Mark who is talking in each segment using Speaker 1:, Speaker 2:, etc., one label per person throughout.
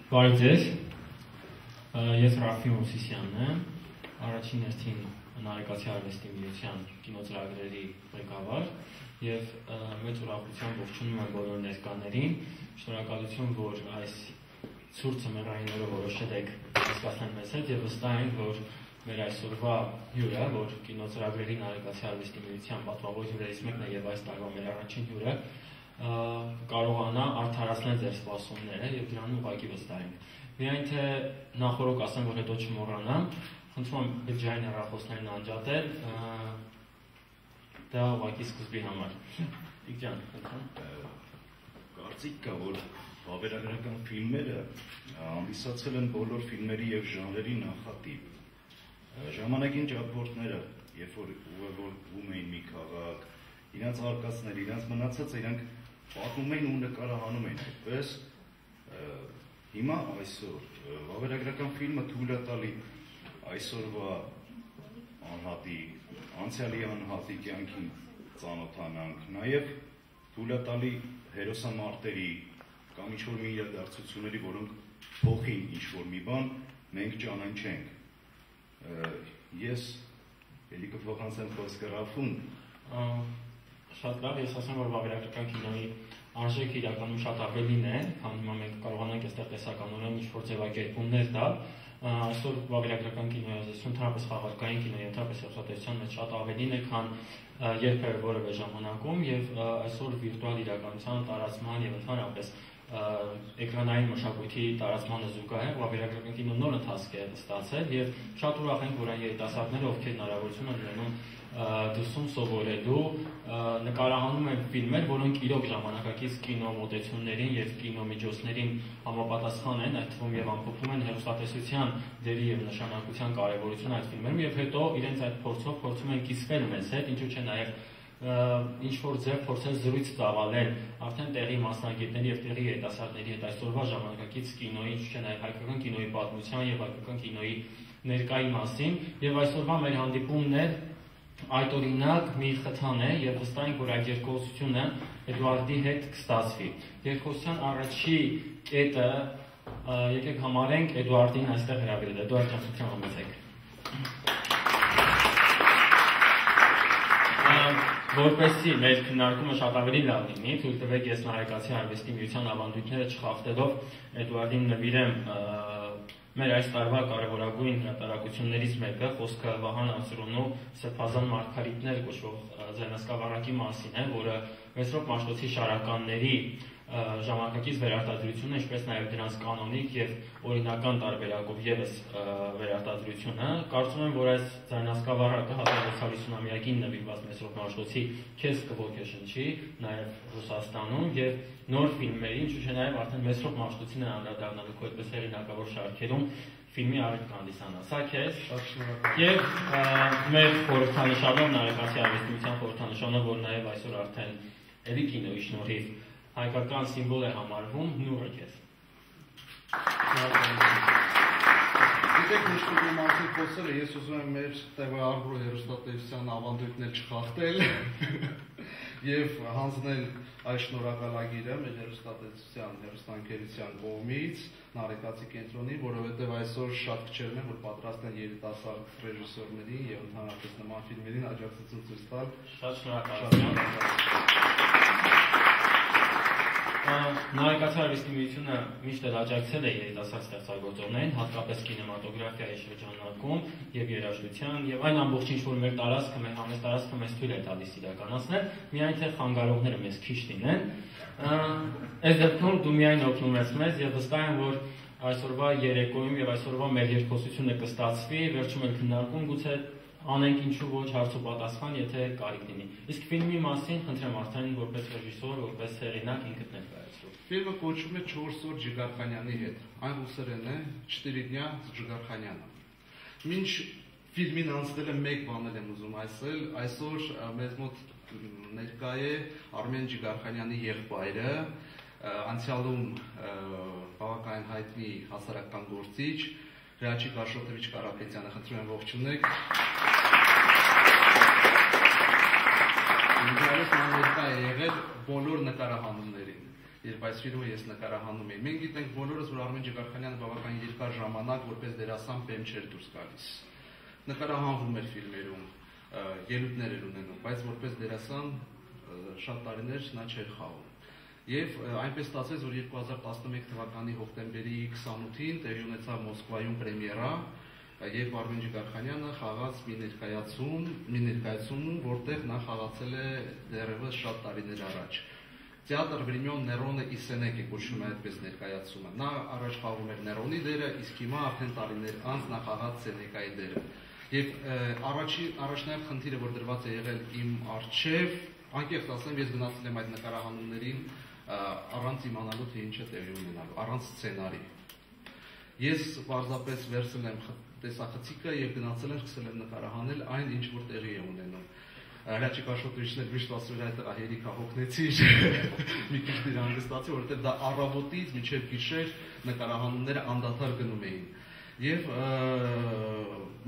Speaker 1: Բարև ձեզ, ես Ռաֆի Մովսիսյանն եմ, առաջին հերթին Նարեկացի արվեստի միության կինոծրագրերի ղեկավար և մեծ ուրախությամբ ողջունում եմ բոլոր ներկաներին, շնորհակալություն, որ այս ցուրտ ձմեռային օրը որոշել եք հասկացնել մեզ հետ և վստահ ենք, որ մեր այսօրվա հյուրը, որ կինոծրագրերի Նարեկացի արվեստի միության պատվավոր հյուրերից մեկն է և այս տարվա մեր առաջին հյուրը, կարողանա արդարացնել ձեր սպասումները և դրան ուղղակի վստահ ենք։ Միայն թե նախորոք ասեմ, որ հետո չմոռանամ, խնդրում եմ բջջային հեռախոսներն անջատել, դա ուղղակի սկզբի համար։ Տիկ ջան,
Speaker 2: կարծիք կա, որ վավերագրական ֆիլմերը հանդիսացել են բոլոր ֆիլմերի և ժանրերի նախատիպ։ Ժամանակին ճապորտները, երբ որ ուղևորվում էին մի քաղաք, իրենց արկածներ, իրենց մնացածը իրանք պատմում էին ու նկարահանում էին այդպես, հիմա այսօր վավերագրական ֆիլմը թույլ է տալի այսօրվա անհատի, անցյալի անհատի կյանքին ծանոթանանք, նաև թույլ է տալի հերոսամարտերի կամ ինչ-որ մի իրադարձությունների, որոնք փոխին ինչ-որ մի բան, մենք ճանաչենք։ Ես էլի կփոխանցեմ խոսքը Ռաֆուն։
Speaker 1: Շատ լավ, ես ասեմ, որ վավերագրական կինոյի արժեքը իրականում շատ ավելին է, քան հիմա մենք կարողանանք այստեղ տեսականորեն ինչ-որ ձևակերպումներ տալ։ Այսօր վավերագրական կինոյազսություն, ընդհանրապես խաղարկային կինոյի, ընդհանրապես հեռուստատեսության մեջ շատ ավելին է, քան երբևէ որևէ ժամանակում, և այսօր վիրտուալ իրականության տարածման և ընդհանրապես էկրանային մշակույթի տարածմանը զուգահեռ վավերագրական կինո նոր ընթացք է ստացել և շատ ուրախ ենք, որ այն երիտասարդները, ովքեր հնարավորություն են ունենում դրսում սովորելու, նկարահանում են ֆիլմեր, որոնք իրոք ժամանակակից կինո մոտեցումներին և կինոմիջոցներին համապատասխան են, այդ թվում և ամփոփում են հեռուստատեսության դերի և նշանակության կարևորությունը այդ ֆիլմերում և հետո իրենց այդ փորձով փորձում են կիսվել մեզ հետ, ինչու՞ չէ նաև ինչ-որ ձև փորձել զրույց ծավալել արդեն տեղի մասնագետների և տեղի երիտասարդների հետ այսօրվա ժամանակակից կինոյի, ինչու՞ չէ նաև հայկական կինոյի պատմության և հայկական կինոյի ներկայի մասին և այսօրվա մեր հանդիպումն էլ այդ օրինակ մի խթան է և վստահ ենք, որ այդ երկխոսությունը Էդուարդի հետ կստացվի։ Երկխոսության առաջի կետը եկեք համարենք Էդուարդին այստեղ հրավիրել։ Էդուարդ ջան, ցույց համեցեք։ Որպեսզի մեր քննարկումը շատ ավելի լավ լինի, թույլ տվեք ես Նարեկացի արվեստի միության ավանդույթները չխախտելով Էդուարդին նվիրեմ մեր այս տարվա կարևորագույն հրատարակություններից մեկը, խոսքը Վահան Ասրունու Սրբազան մարգարիտներ կոչվող ձայնասկավառակի մասին է, որը Մեսրոպ Մաշտոցի շարականների ժամանակակից վերարտադրությունը, ինչպես նաև դրանց կանոնիկ և օրինական տարբերակով ևս վերարտադրությունը։ Կարծում եմ, որ այս ձայնասկավառակը 1650-ամյակին նվիրված Մեսրոպ Մաշտոցի քեզ կոգեշնչի նաև Ռուսաստանում և նոր ֆիլմերի, ինչու՞ չէ նաև արդեն Մեսրոպ Մաշտոցին է անդրադառնալու քո այդպես հեղինակավոր շարքերում ֆիլմի առիթ կհանդիսանա։ Սա քեզ և մեր խորհրդանշանով, Նարեկացի արվեստի միության խորհրդանշանով, որ նաև այսօր արդեն էլի կինոյի շնորհիվ հայկական սիմվոլ է համարվում, նուրը քեզ։
Speaker 3: Գիտեք, ինչ-որ մի մասին խոսելը, ես ուզում եմ մեր TV Arbor հեռուստատեսության ավանդույթն չխախտել և հանձնել այս շնորհակալագիրը մեր հեռուստատեսության, հեռուստաընկերության կողմից Նարեկացի կենտրոնին, որովհետև այսօր շատ քչերն են, որ պատրաստ են երիտասարդ ռեժիսորներին և ընդհանրապես նման ֆիլմերին աջակցություն ցույց տալ։
Speaker 1: Շատ շնորհակալություն։ Նարեկացի արվեստի միությունը միշտ էլ աջակցել է երիտասարդ ստեղծագործողներին, հատկապես կինեմատոգրաֆիայի շրջանակում և երաժշտության և այն ամբողջ ինչ-որ մեր տարածքը, մեր համեստ տարածքը մեզ թույլ է տալիս իրականացնել, միայն թե խանգարողները մեզ քիչ լինեն։ Այս դեպքում դու միայն օգնում ես մեզ և վստահ եմ, որ այսօրվա երեկոյում և այսօրվա մեր երկխոսությունը կստացվի, վերջում էլ քննարկում գուցե անենք ինչու ոչ հարցուպատասխան, եթե կարիք լինի։ Իսկ ֆիլմի մասին խնդրեմ արդեն որպես ռեժիսոր, որպես հեղինակ ինքդ ներկայացրու։
Speaker 3: Ֆիլմը կոչվում է 4 օր Ջիգարխանյանի հետ։ Այն ռուսերեն է, 4 дня с Ջիգարխանյանը։ Մինչ ֆիլմին անցնել եմ մեկ բան եմ ուզում ասել, այսօր մեզ մոտ ներկա է Արմեն Ջիգարխանյանի եղբայրը, անցյալում բավականին հայտնի հասարակական գործիչ Հրաչիկ Աշոտովիչ Կարապետյանը, խնդրում եմ ողջունեք։ Ինձ ներկա է եղել բոլոր նկարահանումներին։ երբ այս ֆիլմը ես նկարահանում էի։ Մենք գիտենք բոլորս, որ Արմեն Ջիգարխանյանը բավականին երկար ժամանակ որպես դերասան բեմ չէր դուրս գալիս։ Նկարահանվում էր ֆիլմերում, ելույթներ էր ունենում, բայց որպես դերասան շատ տարիներ նա չէր խաղում։ Եվ այնպես ստացվեց, որ 2011 թվականի հոկտեմբերի 28-ին տեղի ունեցավ Մոսկվայում պրեմիերա, երբ Արմեն Ջիգարխանյանը խաղաց մի ներկայացում, որտեղ նա խաղացել է դեռևս շատ տարիներ առաջ։ Театр времен Ներոնը Իսենեկ է կոչվում այդպես ներկայացումը։ Նա առաջ խաղում էր Ներոնի դերը, իսկ հիմա արդեն տարիներ անց նա խաղաց Սենեկայի դերը։ Եվ առաջնային խնդիրը, որ դրված է եղել իմ առջև, անկեղծ ասեմ, ես գնացել եմ այդ նկարահանումներին առանց իմանալու թե ինչ է տեղի ունենալու, առանց սցենարի։ Ես պարզապես վերցել եմ տեսախցիկը եւ գնացել եմ սկսել եմ նկարահանել այն, ինչ որ տեղի է ունենում։ Հրաչիկ Աշոտուրիչներ միշտ ասում են այդտեղ հերիքա հոգնեցի, մի քիչ դիր հանգստացի, որովհետեւ դա առավոտից մինչեւ գիշեր նկարահանումները անդադար գնում էին։ Եվ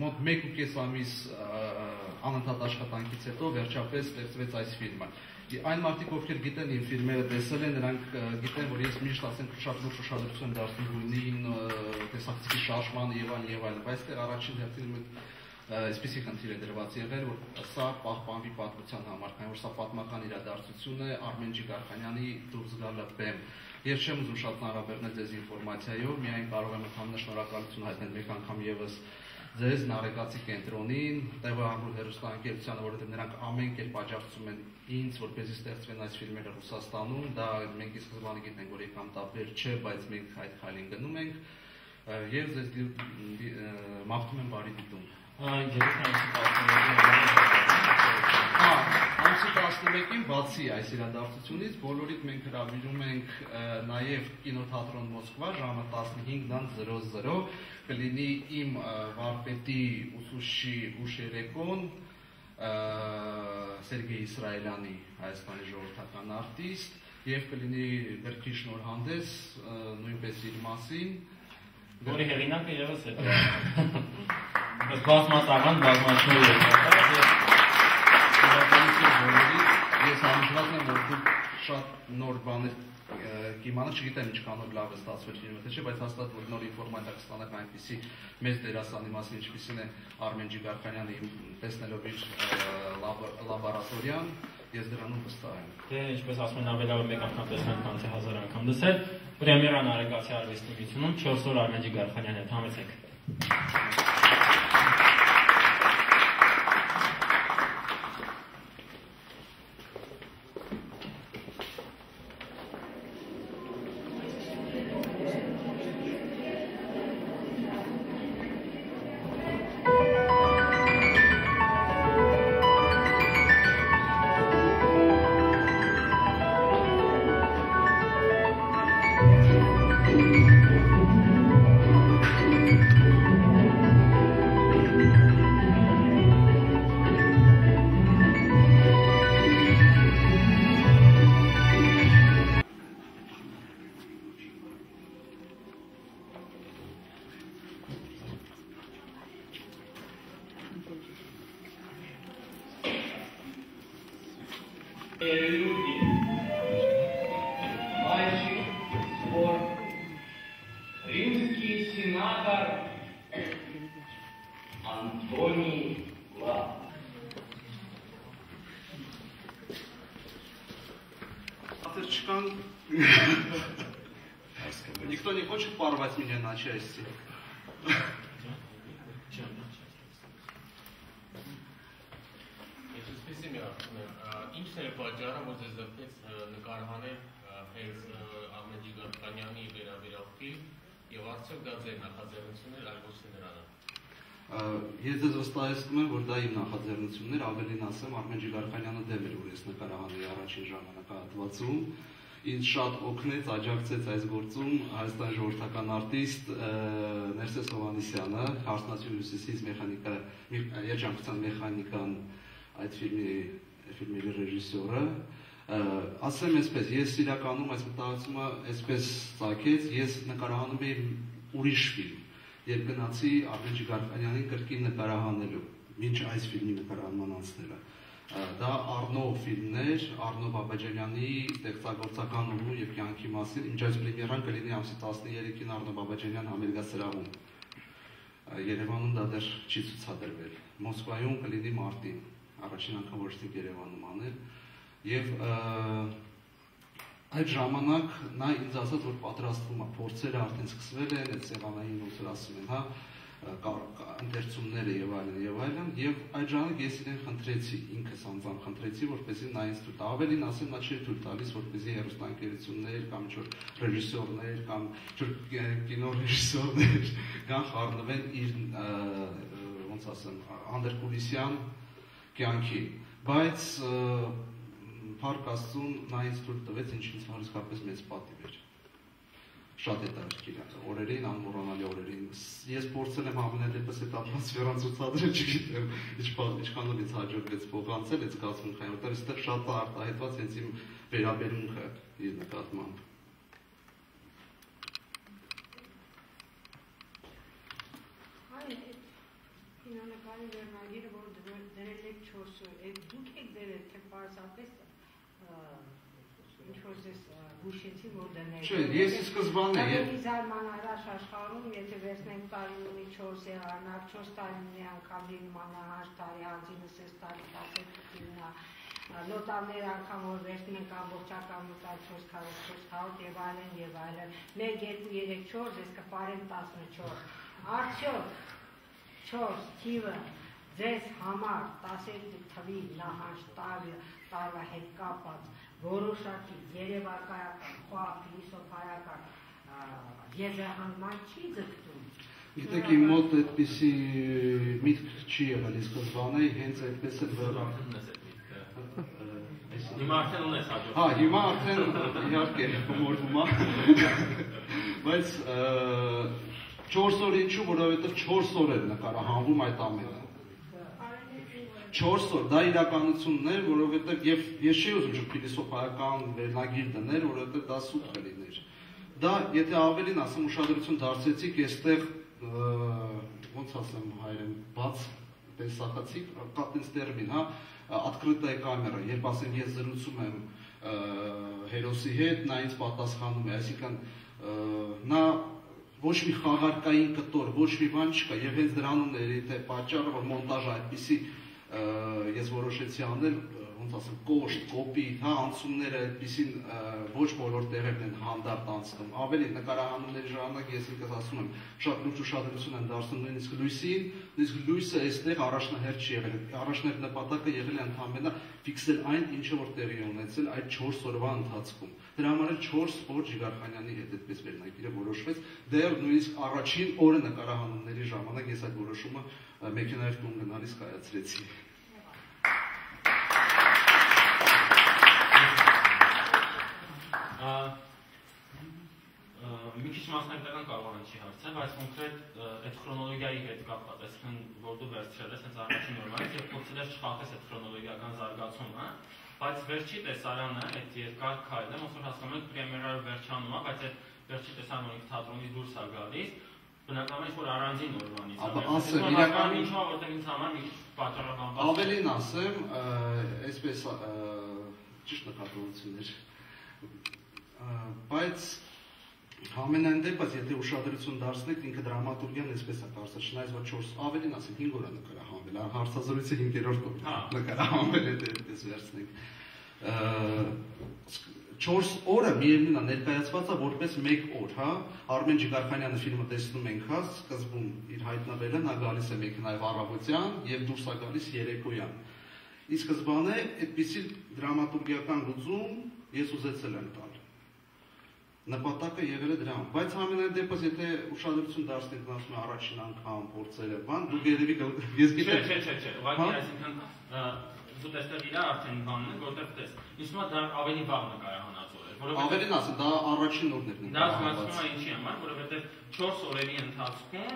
Speaker 3: մոտ 1.5 ամիս անընդհատ աշխատանքից հետո վերջապես ստեղծվեց այս ֆիլմը։ Այն մարդիկ, ովքեր գիտեն իմ ֆիլմերը տեսել են, նրանք գիտեն, որ ես միշտ ասեմ շատ լուրջ ուշադրություն եմ դարձնում գույնին, տեսախցիկի շարժմանը եւ այլն, բայց այստեղ առաջին հերթին այսպիսի խնդիր է դրված եղել, որ սա պահպանվի պատմության համար, քանի որ սա պատմական իրադարձություն է Արմեն Ջիգարխանյանի դուրս գալը բեմ։ Ես չեմ ուզում շատ նարաբեռնել ձեզ ինֆորմացիայով, միայն կարող եմ ընդհանուր շնորհակալություն հայտնել մեկ անգամ եւս ձեզ Նարեկացի կենտրոնին, տեղահանուր հեռուստաընկերությանը, որովհետև նրանք ամեն կերպ աջակցում են ինձ, որպեսզի ստեղծվեն այս ֆիլմերը Ռուսաստանում, դա մենք ի սկզբանե գիտենք, որ եկամ տապեր չէ, բայց մենք այդ քայլին գնում ենք, եւ ձեզ մաղթում եմ բարի դիտում։ Ամսի 11-ին բացի այս իրադարձությունից բոլորիդ մենք հրավիրում ենք նաև կինոթատրոն Մոսկվա ժամը 15:00 կլինի իմ վարպետի ուսուցչի հուշերեկոն Սերգեյ Իսրայելյանի Հայաստանի ժողովրդական արտիստ եւ կլինի գրքի շնորհանդես նույնպես իր մասին,
Speaker 1: որի հեղինակը եւս է։ Բայց բազմատաղան բազմաշնորհ է։
Speaker 3: Ես համոզված եմ, որ դուք շատ նոր բաներ կիմանաք, չգիտեմ ինչքանով լավ է ստացվել ֆիլմը, թե չէ, բայց հաստատ որ նոր ինֆորմացիա կստանաք այնպիսի մեծ դերասանի մասին, ինչպիսին է Արմեն Ջիգարխանյանը, տեսնելով իր լաբորատորիան, ես դրանում վստահ եմ։
Speaker 1: Դե ինչպես ասում են, ավելի մեկ անգամ տեսնել, քան թե 1000 անգամ լսել։ Պրեմիերան Նարեկացի արվեստի միությունում 4 օր Արմեն Ջիգարխանյանի հետ համեցեք։
Speaker 4: Люди, мальчик, спор, римский сенатор Антоний Ла.
Speaker 3: Никто не хочет порвать меня на части?
Speaker 5: Ինչն է պատճառը, որ ձեզ դրդեց նկարահանել հենց Արմեն Ջիգարխանյանի վերաբերյալ ֆիլմ եւ արդյոք դա ձեր նախաձեռնությունն էր, այլ ոչ թե նրանը։
Speaker 3: Ես ձեզ վստահեցնում եմ, որ դա իմ նախաձեռնությունն էր, ավելին ասեմ, Արմեն Ջիգարխանյանը դեմ էր, որ ես նկարահանեի առաջին ժամանակահատվածում։ Ինձ շատ օգնեց, աջակցեց այս գործում Հայաստանի ժողովրդական արտիստ Ներսես Հովհաննիսյանը, Հարսնացի հյուսիսից երջանկության մեխանիկան այդ ֆիլմի ռեժիսորը, ասեմ այսպես, ես իրականում այս մտահոգությունը այսպես ծագեց, ես նկարահանում էի ուրիշ ֆիլմ, երբ գնացի Արմեն Ջիգարխանյանին կրկին նկարահանելու, մինչ այս ֆիլմի նկարահանման անցնելը։ Դա Արնո ֆիլմներ, Արնո Բաբաջանյանի ստեղծագործական ուղու եւ կյանքի մասին, ինչ այս պրեմիերան կլինի ամսի 13-ին Արնո Բաբաջանյան համերգասրահում։ Երևանում դա դեռ չի ցուցադրվել։ Մոսկվայում կլինի մարտին, առաջին անգամ որոշեցինք Երևանում անել, եւ այդ ժամանակ նա ինձ ասաց, որ պատրաստվում է, փորձերը արդեն սկսվել են, այդ սեղանային ոնց որ ասում են, հա, ընթերցումները եւ այլն, եւ այդ ժամանակ ես իրեն խնդրեցի, ինքս անձամբ խնդրեցի, որպեսզի նա ինձ թույլ տա։ Ավելին ասեմ, նա չի թույլ տալիս, որպեսզի հեռուստաընկերություններ կամ ինչ-որ ռեժիսորներ կամ կինոռեժիսորներ կան խառնվեն իր ոնց ասեմ, անդերկուլիսյան կյանքի, բայց Փառք Աստծուն նա ինձ թույլ տվեց, ինչ ինձ իսկապես մեծ պատիվ էր։ Շատ հետաքրքիր օրերին, անմոռանալի օրերին։ Ես փորձել եմ ամենադեպս այդ ատմոսֆերան ցուցադրել, չգիտեմ, ինչքանով ինձ հաջողվեց փոխանցել այդ զգացմունքային, որտեղ այստեղ շատ է արտահայտված հենց իմ վերաբերմունքը իր նկատմամբ։
Speaker 6: Կինոնկարի վերնագիրը, որ դրել եք 4 օր, դուք եք դրել, թե պարզապես ինչ-որ ձեզ հուշեցի, որ դնել եք։
Speaker 3: Չէ, ես ի սկզբանե
Speaker 6: Ավելի զարմանալի աշխարհում, եթե վերցնենք տարին ունի 4 եղանակ, 4 տարին մի անգամ լինում անահաշ տարի, անձինս ես տարի 18-ինա, լոտաներ անգամ, որ վերցնում ենք ամբողջական լոտար 4 եւ այլն եւ այլն, 1, 2, 3, 4, ես կպարեմ 14, արդյոք 4 թիվը ձեզ համար 12 թվի նահանջ տարվա հետ կապված որոշակի երևակայական, խոհ փիլիսոփայական եզրահանգման չի ձգտում։
Speaker 3: Գիտեք, իմ մոտ այդպիսի միտք չի եղել, իսկ սկզբանե հենց այդպես էլ
Speaker 1: Արդեն ունես այդ միտքը։ Հիմա արդեն ունես հաջող։
Speaker 3: Հա, հիմա արդեն իհարկե մորվում է։ Բայց 4 օր ինչու, որովհետև 4 օր էր նկարահանվում այդ ամենը։ 4 օր, դա իրականությունն էր, որովհետև եւ ես չի ուզում ինչ փիլիսոփայական վերնագիր դնել, որովհետև դա սուտ կլիներ։ Դա, եթե ավելին ասեմ, ուշադրություն դարձեցիք, այստեղ ոնց ասեմ հայերեն, բաց տեսախցիկ, կապտենց տերմին, հա, открытая камера, երբ ասեմ ես զրուցում եմ հերոսի հետ, նա ինձ պատասխանում է, այսինքն նա ոչ մի խաղարկային կտոր, ոչ մի բան չկա, եւ հենց դրանումն էր թե պատճառը, որ մոնտաժը այդպիսի ես որոշեցի անել, ոնց ասեմ, կոշտ, կոպիտ, հա, անցումները այդպիսին ոչ բոլոր տեղերն են հանդարտ անցնում։ Ավելի նկարահանումների ժամանակ ես ինքս ասում եմ, շատ լուրջ ուշադրություն եմ դարձնում նույնիսկ լույսին, նույնիսկ լույսը այստեղ առաջնահերթ չի եղել։ Առաջնահերթ նպատակը եղել է ընդհանրապես ֆիքսել այն, ինչը որ տեղի է ունեցել այդ 4 օրվա ընթացքում։ Դրա համար էլ 4 օր Ջիգարխանյանի հետ այդպես վերնագիրը որոշվեց։ Դեռ նույնիսկ առաջին օրը նկարահանումների ժամանակ ես այդ որոշումը մեքենայով տուն գնալիս կայացրեցի։
Speaker 1: Մի քիչ մասնագիտական կարողանան չի հարցը, բայց կոնկրետ այդ քրոնոլոգիայի հետ կապված, այսինքն որ դու վերցրել ես հենց առաջին օրվանից եւ փորձել ես չխախտես այդ քրոնոլոգիական զարգացումը, բայց վերջի տեսարանը, այդ երկար քայլը, ոնց որ հասկանում եք, պրեմիերայով վերջանում է, բայց այդ վերջի տեսարանը թատրոնից դուրս է գալիս, բնականաբար ինչ-որ առանձին օրվանից։
Speaker 3: Ասեմ, իրականում
Speaker 1: ինչու՞ որտեղ ինձ համար մի քիչ պատճառաբանված։
Speaker 3: Ավելին ասեմ, այսպես ճիշտ նկատողություններ։ Բայց համենայն դեպս, եթե ուշադրություն դարձնեք, ինքը դրամատուրգիան այսպես է կարծրած, չնայած որ 4 ավելին ասեմ 5 օր է նկարահանվել, հարցազրույցը 5-րդ օրն է նկարահանվել, եթե այդպես վերցնենք։ 4 օրը միևնույն է ներկայացված է որպես 1 օր, հա։ Արմեն Ջիգարխանյանը ֆիլմը տեսնում ենք, հա, սկզբում իր հայտնվելը նա գալիս է մեքենայով առավոտյան եւ դուրս է գալիս երեկոյան։ Իսկ սկզբանե այդպիսի դրամատուրգիական լուծում ես ուզեցել եմ տալ։ Նպատակը եղել է դրան, բայց համենայն դեպս եթե ուշադրություն դարձնենք ասում եմ առաջին անգամ փորձել է բան, դու երևի ես գիտեմ։
Speaker 1: Չէ, ուղղակի այսինքն դու տեսել իրա արդեն բանն է, որտեղ տես։ Իսկ մա դա ավելի վաղ նկարահանած օր է, որովհետեւ ավելին ասեմ, դա առաջին օրն էր նկարահանված։ Դա զգացվում է ինչի համար, որովհետեւ 4 օրերի ընթացքում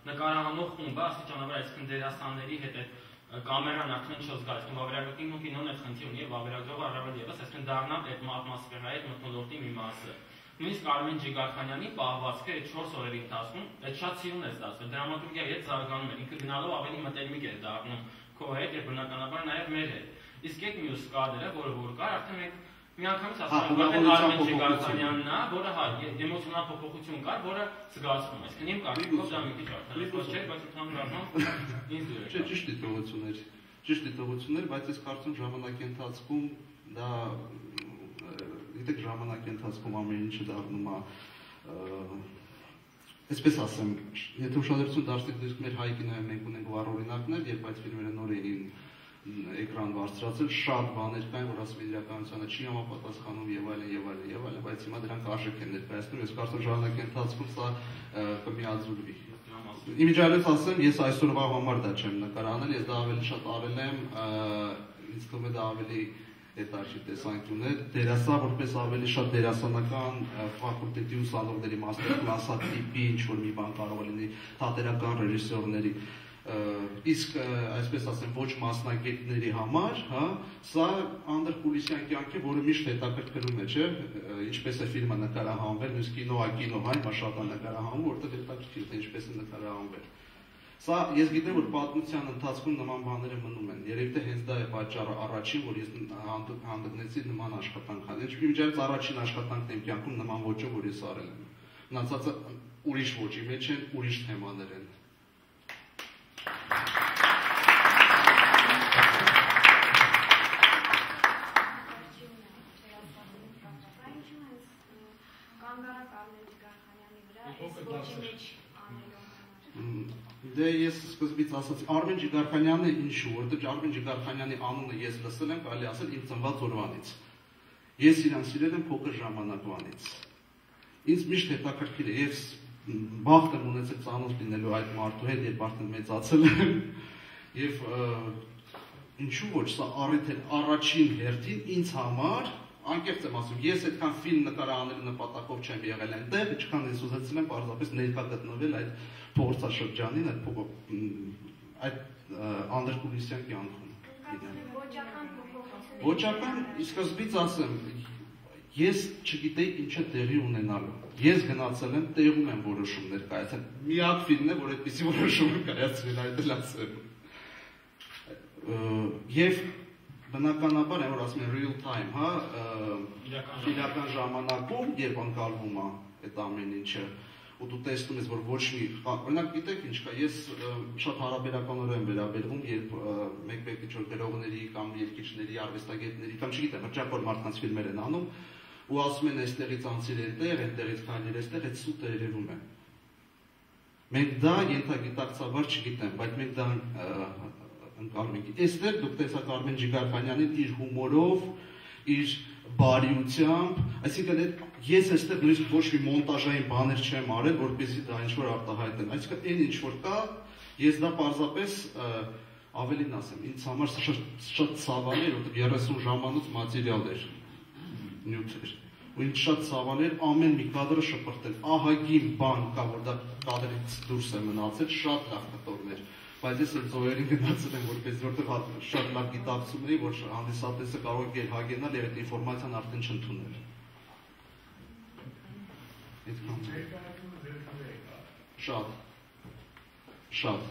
Speaker 1: նկարահանող խումբը աստիճանաբար այսինքն դերասանների հետ է կամերան արդեն չզգաց, վավերագրական կինոն է խնդիր ունի եւ վավերագրողը առավել եւս, այսինքն դառնալ այդ ատմոսֆերայի այդ մթնոլորտի մի մասը։ Նույնիսկ Արմեն Ջիգարխանյանի պահվածքը այդ 4 օրերի ընթացքում այդ շատ սիրուն է ստացվել, դրամատուրգիայի հետ զարգանում է, ինքը գնալով ավելի մտերմիկ է դառնում քո հետ եւ բնականաբար նաեւ մեր հետ։ Իսկ այդ մյուս կադրը, որը որ կար, արդեն մենք միանգամից ասում ենք, Արմեն Ջիգարխանյանն է, որը էմոցիոնալ փոփոխություն կար, որը զգացվում է։ Իսկ իմ կարծիքով դա մի քիչ արդեն չէ, բայց ընդհանուր առմամբ ինձ դուր է։
Speaker 3: Չէ, ճիշտ դիտողություններ, բայց ես կարծում ժամանակի ընթացքում դա գիտեք ժամանակի ընթացքում ամեն ինչը դառնում է այսպես ասեմ, եթե ուշադրություն դարձնեք մեր հայ կինոյում մենք ունենք վառ օրինակներ, երբ այդ ֆիլմերը նոր էին էկրան բարձրացել, շատ բաներ կային, որ ասում են իրականությանը չի համապատասխանում եւ այլն, բայց հիմա դրանք արժեք են ներկայացնում, ես կարծում ժամանակի ընթացքում սա կմիաձուլվի։ Իմիջիալից ասեմ, ես այսօրվա համար դա չեմ նկարահանել, ես դա ավելի շատ արել եմ, ինձ թվում է դա ավելի հետաքրքիր տեսանկյուն է, դերասան որպես ավելի շատ դերասանական ֆակուլտետի ուսանողների մաստեր կլասա տիպի ինչ-որ մի բան կարող է լինի թատերական ռեժիսորների, իսկ այսպես ասեմ ոչ մասնագետների համար, սա անդրկուլիսյան կյանք է, որը միշտ հետաքրքրում է, չէ, ինչպես է ֆիլմը նկարահանվել, նույնիսկ կինո հիմա շատ է նկարահանվում, որտեղ հետաքրքիր է ինչպես է նկարահանվել։ Սա ես գիտեմ, որ պատմության ընթացքում նման բաները մնում են։ Երևի թե հենց դա է պատճառը առաջին, որ ես հանդգնեցի նման աշխատանք անել։ Իմիջիալից առաջին աշխատանքն եմ կյանքում նման ոճով, որ ես արել եմ։ Մնացածը ուրիշ ոճի մեջ են, ուրիշ թեմաներ են։ Դե ես սկզբից ասացի Արմեն Ջիգարխանյանն է ինչու, որովհետեւ Արմեն Ջիգարխանյանի անունը ես լսել եմ, կարելի ասել իմ ծնված օրվանից։ Ես իրան սիրել եմ փոքր ժամանակվանից։ Ինձ միշտ հետաքրքիր է, ես բախտ եմ ունեցել ծանոթ լինելու այդ մարդու հետ, երբ արդեն մեծացել եմ, եւ ինչու ոչ, սա առիթ է առաջին հերթին ինձ համար, անկեղծ եմ ասում, ես այդքան ֆիլմ նկարահանելու նպատակով չեմ եղել այնտեղ, ինչքան ես ուզեցել եմ պարզապես ներկա գտնվել այդ փորձաշրջանին, այդ անդրկուլիսյան կյանքում։ Ոճական սկզբից ասեմ, ես չգիտեի ինչ է տեղի ունենալու։ Ես գնացել եմ, տեղում եմ որոշումներ կայացել։ Միակ ֆիլմն է, որ այդպիսի որոշում եմ կայացրել, այդ էլ ասեմ։ Եվ բնականաբար, այն որ ասում են real time, հա, իրական ժամանակում, երբ անցալվում է այդ ամեն ինչը, ու դու տեսնում ես, որ ոչ մի, օրինակ գիտեք ինչ կա, ես շատ հարաբերականորեն վերաբերվում, երբ մեկ-մեկ ինչ-որ գրողների կամ երգիչների, արվեստագետների, կամ չգիտեմ, հրճակոր մարդկանց ֆիլմեր են անում, ու ասում են այստեղից անցիր այնտեղ, այնտեղից քայլեր այստեղ, այդ սուտը երևում է։ Մենք դա ենթագիտակցաբար չգիտեմ, բայց մենք դա ընկալում ենք։ Այստեղ դուք տեսաք Արմեն Ջիգարխանյանին իր հումորով, իր բարիությամբ, այսինքն ես այստեղ նույնիսկ ոչ մի մոնտաժային բաներ չեմ արել, որպեսզի դա ինչ-որ արտահայտեմ։ Այսինքն այն ինչ-որ կա, ես դա պարզապես ավելին ասեմ, ինձ համար շատ ցավալի էր, որտեղ 30 ժամանոց մատերիալ էր, նյութ էր։ Ու ինձ շատ ցավալի էր ամեն մի կադրը շպրտել։ Ահագին բան կա, որ դա կադրից դուրս է մնացել, շատ լավ կտորներ։ Բայց ես այդ զոհերին գնացել եմ, որտեղ շատ լավ գիտակցում էի, որ հանդիսատեսը կարող է հագենալ եւ այդ ինֆորմացիան արդեն չընդունել։ Շատ։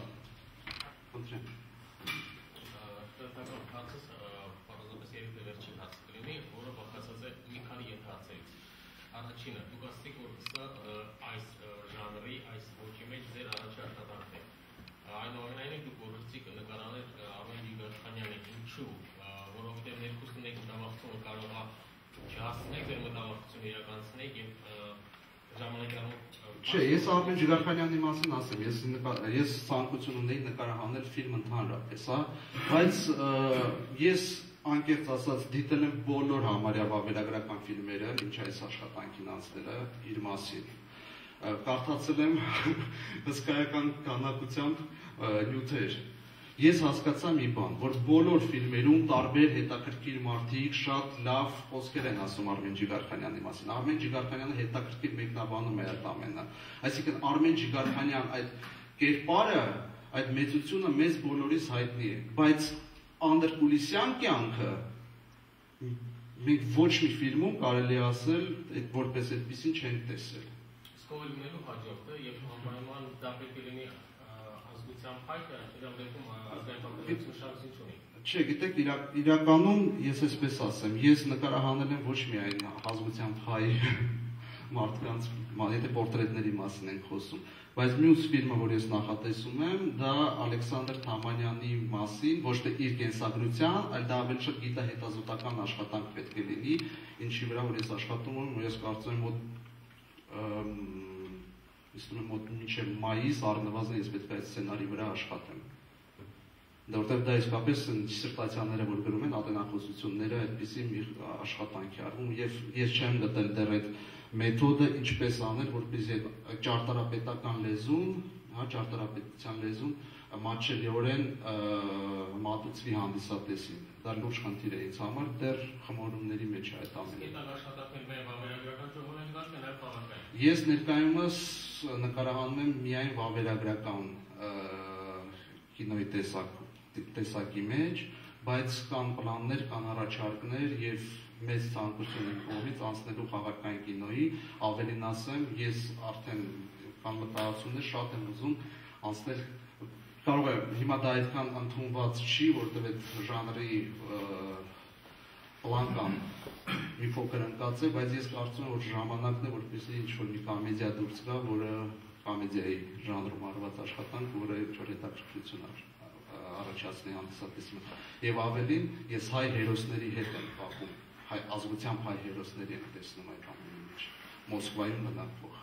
Speaker 3: Խնդրեմ։
Speaker 5: Պարզապես երբ վերջին հաց կլինի, որը բաղկացած է մի քանի ենթահացերից։ Առաջինը, դուք ասացիք, որ սա այս ժանրի, այս ոճի մեջ ձեր առաջին աշխատանքն է։ Այնուամենայնիվ դուք որոշեցիք նկարահանել Արմեն Ջիգարխանյանի ինչու, որովհետև ներկուսն եք մտավախությունը կարող է չհասցնեք ձեր մտավախությունը իրականացնեք եւ ժամանակի առումով
Speaker 3: Չէ, ես Արմեն Ջիգարխանյանի մասին ասեմ, ես ցանկություն ունեի նկարահանել ֆիլմ ընդհանրապես, հա, բայց ես անկեղծ ասած դիտել եմ բոլոր համարյա վավերագրական ֆիլմերը, ինչ այս աշխատանքին անցնելը իր մասին։ Կարդացել եմ հսկայական քանակությամբ նյութեր։ Ես հասկացա մի բան, որ բոլոր ֆիլմերում տարբեր հետաքրքիր մարդիկ շատ լավ խոսքեր են ասում Արմեն Ջիգարխանյանի մասին։ Արմեն Ջիգարխանյանը հետաքրքիր մեկնաբանում է այդ ամենը։ Այսինքն Արմեն Ջիգարխանյան այդ կերպարը, այդ մեծությունը մեզ բոլորիս հայտնի է, բայց անդրկուլիսյան կյանքը մենք ոչ մի ֆիլմում կարելի ասել, որպես այդպեսին չենք տեսել։
Speaker 5: Սկովը լինելու հաջորդը եւ համայնման դա պետք է լինի ազգությամբ հայքը իրավունք դեպքում ազգային պատմություն շարժություն չունի։
Speaker 3: Չէ, գիտեք, իրականում ես այսպես ասեմ, ես նկարահանել եմ ոչ միայն ազգությամբ հայ մարդկանց, եթե պորտրետների մասին ենք խոսում, բայց մյուս ֆիլմը, որ ես նախատեսում եմ, դա Ալեքսանդր Թամանյանի մասին, ոչ թե իր կենսագրության, այլ դա ավելի շատ գիտահետազոտական աշխատանք պետք է լինի, ինչի վրա որ ես աշխատում եմ, ես կարծում եմ մոտ մինչև մայիս առնվազն ես պետք է այդ սցենարի վրա աշխատեմ։ Որտեղ դա իսկապես դիսերտացիաները, որ գրում են, ատենախոսությունները այդպիսի մի աշխատանքի արվում, եւ ես չեմ գտել դեռ այդ մեթոդը ինչպես անել, որպեսզի ճարտարապետական լեզուն, ճարտարապետության լեզուն մատչելիորեն մատուցվի հանդիսատեսին։ Դա լուրջ խնդիր է ինձ համար, դեռ խմորումների մեջ է այդ ամենը։ Ես ներկայումս նկարահանում եմ միայն վավերագրական կինոյի տեսակի մեջ, բայց կան պլաններ, կան առաջարկներ եւ մեծ ցանկություն են կողմից անցնելու խաղարկային կինոյի, ավելին ասեմ, ես արդեն կան մտահոգություններ շատ եմ ուզում անցնել, կարող է հիմա դա այդքան ընդունված չի, որտեղ այդ ժանրի պլանկան մի փոքր ընկած է, բայց ես կարծում եմ, որ ժամանակն է, որպեսզի ինչ-որ մի կոմեդիա դուրս գա, որը կոմեդիայի ժանրում արված աշխատանք, որը ինչ-որ հետաքրքրություն առաջացնի հանդիսատեսին։ Եվ ավելին, ես հայ հերոսների հետ եմ կապում, ազգությամբ հայ հերոսների եմ տեսնում այդ ամենի մեջ, Մոսկվայում բնակվող։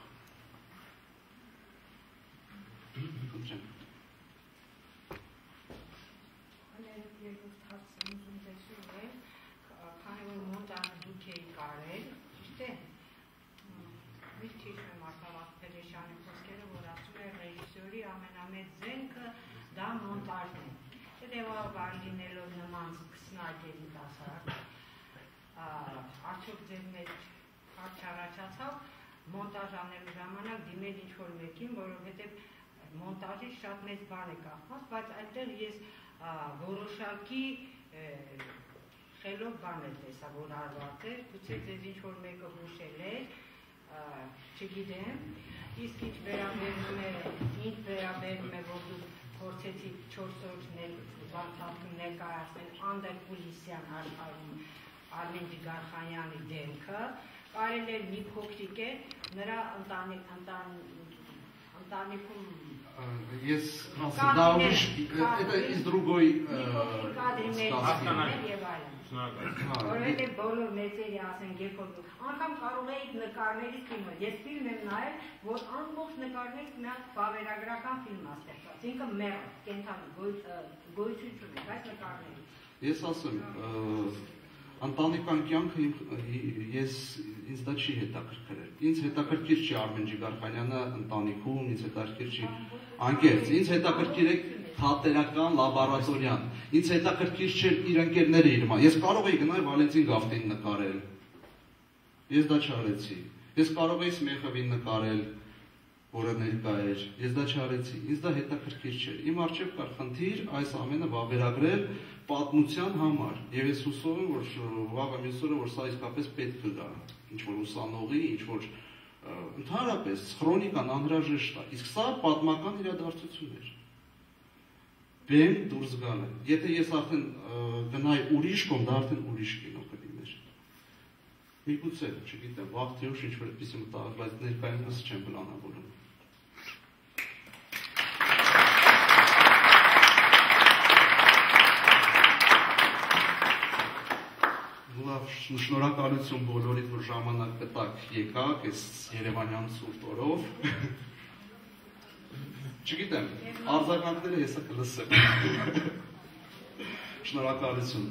Speaker 6: Քանի որ մոնտաժը դուք էիք կարել, ճիշտ է։ Միշտ հիշում եմ Արտավազդ Փելեշյանի խոսքերը, որ ասում է ռեժիսորի ամենամեծ զենքը դա մոնտաժն է։ Հետևաբար լինելով նման սկսնակերի դասարան, արդյոք ձեր մեջ հարց առաջացավ մոնտաժ անելու ժամանակ դիմել ինչ-որ մեկին, որովհետև մոնտաժի շատ մեծ բան է կախված, բայց այդտեղ ես որոշակի խելոք բան էլ տեսա, որ արված էր, գուցե ձեզ ինչ-որ մեկը հուշել էր, չգիտեմ, իսկ ինչ վերաբերում է, որ դուք փորձեցիք 4 օր ներկայացնել անդերկուլիսյան աշխարհում Արմեն Ջիգարխանյանի դեմքը, կարել էր մի փոքրիկ է, նրա ընտանիքում
Speaker 3: Ես դա ուրիշ, это из другой
Speaker 6: сказки եւ այլն։ Որովհետեւ բոլոր մեծերի ասենք երբ որ անգամ կարող էիք նկարներից կինո։ Ես ֆիլմ եմ նայել, որ ամբողջ նկարներից մի հատ վավերագրական ֆիլմ է ստեղծված։ Ինքը մեռ, կենթանի գոյություն չունի, բայց նկարներից։
Speaker 3: Ես ասեմ, ընտանեկան կյանքը ինձ դա չի հետաքրքրել։ Ինձ հետաքրքիր չի Արմեն Ջիգարխանյանը ընտանիքում, ինձ հետաքրքիր չի անկեղծ, ինձ հետաքրքիր է թատերական լաբորատորիան։ Ինձ հետաքրքիր չէր իր ընկերները իր մա։ Ես կարող էի գնալ Վալենտին Գավթին նկարել։ Ես դա չարեցի։ Ես կարող էի Սմեխովին նկարել, որը ներկա էր։ Ես դա չարեցի։ Ինձ դա հետաքրքիր չէր։ Իմ առջև կար խնդիր այս ամենը վավերագրել պատմության համար։ Եվ ես հուսով եմ, որ վաղը մյուս օրը որ սա իսկապես պետք կգա, ինչ որ ուսանողի, ինչ որ ընդհանրապես քրոնիկան անհրաժեշտ է։ Իսկ սա պատմական իրադարձություն էր։ Բեմ դուրս գալը։ Եթե ես արդեն գնայի ուրիշ կողմ, դա արդեն ուրիշ կինո կլիներ։ Միգուցե, չգիտեմ, վաղ թե ուշ ինչ որ այդպիսի մտահոգ, բայց ներկայումս չեմ պլանավորում։ Շնորհակալություն բոլորիդ, որ ժամանակ գտաք եկաք այս Երևանյան սուրբ օրով։ Չգիտեմ, արձագանքները հեսա կլսեմ։ Շնորհակալություն։